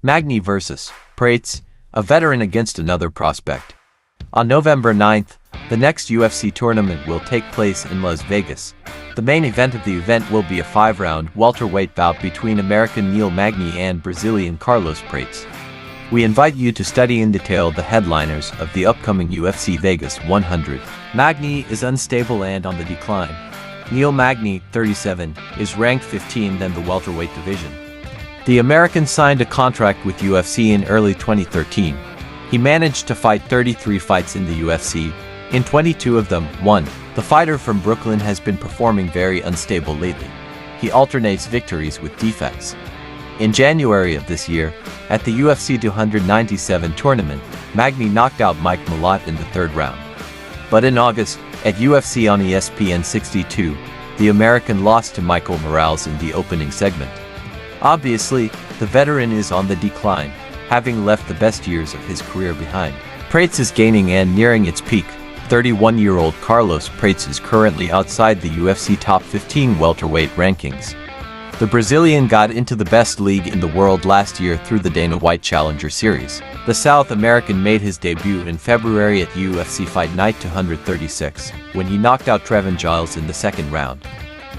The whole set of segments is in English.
Magny vs. Prates, a veteran against another prospect. On November 9th, the next UFC tournament will take place in Las Vegas. The main event of the event will be a 5-round welterweight bout between American Neil Magny and Brazilian Carlos Prates. We invite you to study in detail the headliners of the upcoming UFC Vegas 100. Magny is unstable and on the decline. Neil Magny, 37, is ranked 15th in the welterweight division. The American signed a contract with UFC in early 2013. He managed to fight 33 fights in the UFC. In 22 of them, won. The fighter from Brooklyn has been performing very unstable lately. He alternates victories with defects. In January of this year, at the UFC 297 tournament, Magny knocked out Mike Malott in the 3rd round. But in August, at UFC on ESPN 62, the American lost to Michael Morales in the opening segment. Obviously, the veteran is on the decline, having left the best years of his career behind. Prates is gaining and nearing its peak. 31-year-old Carlos Prates is currently outside the UFC top 15 welterweight rankings. The Brazilian got into the best league in the world last year through the Dana White Challenger Series. The South American made his debut in February at UFC Fight Night 236, when he knocked out Trevin Giles in the 2nd round.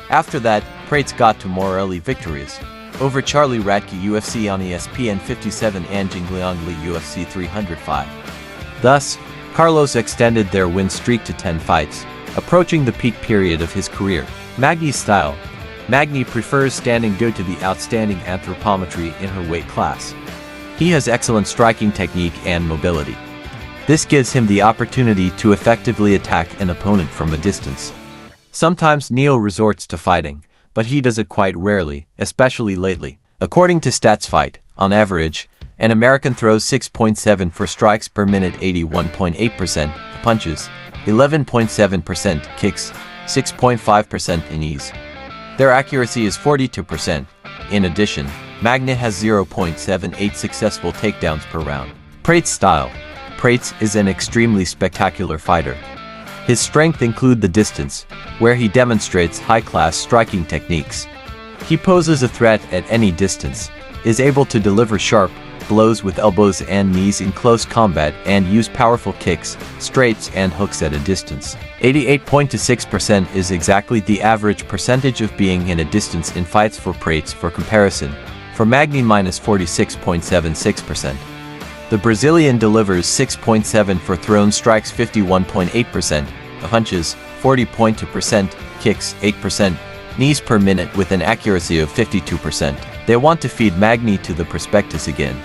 After that, Prates got to more early victories over Charlie Radke UFC on ESPN 57 and Jingliang Li UFC 305. Thus, Carlos extended their win streak to 10 fights, approaching the peak period of his career. Magny's style. Magny prefers standing due to the outstanding anthropometry in her weight class. He has excellent striking technique and mobility. This gives him the opportunity to effectively attack an opponent from a distance. Sometimes Neil resorts to fighting, but he does it quite rarely, especially lately. According to StatsFight, on average, an American throws 6.7 for strikes per minute, 81.8% punches, 11.7% kicks, 6.5% in knees. Their accuracy is 42%. In addition, Magny has 0.78 successful takedowns per round. Prates' style. Prates is an extremely spectacular fighter. His strength include the distance, where he demonstrates high-class striking techniques. He poses a threat at any distance, is able to deliver sharp blows with elbows and knees in close combat and use powerful kicks, straights and hooks at a distance. 88.26% is exactly the average percentage of being in a distance in fights for Prates. For comparison, for Magny -46.76%. The Brazilian delivers 6.7 for thrown strikes, 51.8%, punches, 40.2%, kicks, 8%, knees per minute with an accuracy of 52%. They want to feed Magny to the prospectus again.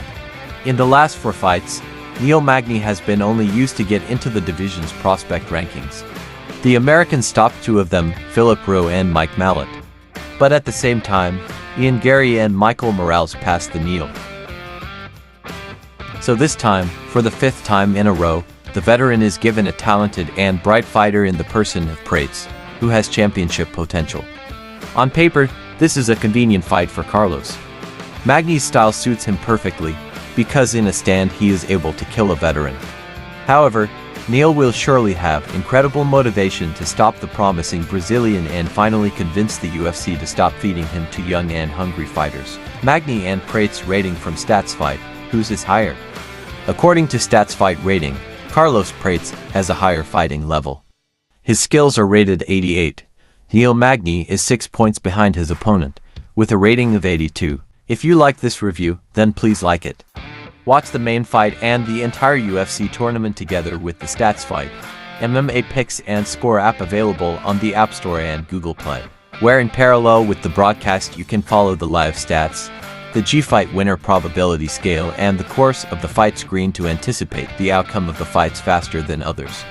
In the last 4 fights, Neil Magny has been only used to get into the division's prospect rankings. The Americans stopped 2 of them, Philip Rowe and Mike Malott. But at the same time, Ian Gary and Michael Morales passed the Neil. So this time, for the 5th time in a row, the veteran is given a talented and bright fighter in the person of Prates, who has championship potential. On paper, this is a convenient fight for Carlos. Magny's style suits him perfectly, because in a stand he is able to kill a veteran. However, Neil will surely have incredible motivation to stop the promising Brazilian and finally convince the UFC to stop feeding him to young and hungry fighters. Magny and Prates rating from StatsFight, whose is higher? According to StatsFight rating, Carlos Prates has a higher fighting level. His skills are rated 88. Neil Magny is 6 points behind his opponent, with a rating of 82. If you like this review, then please like it. Watch the main fight and the entire UFC tournament together with the StatsFight MMA Picks and Score app available on the App Store and Google Play, where in parallel with the broadcast you can follow the live stats, the G-Fight winner probability scale and the course of the fight screen to anticipate the outcome of the fights faster than others.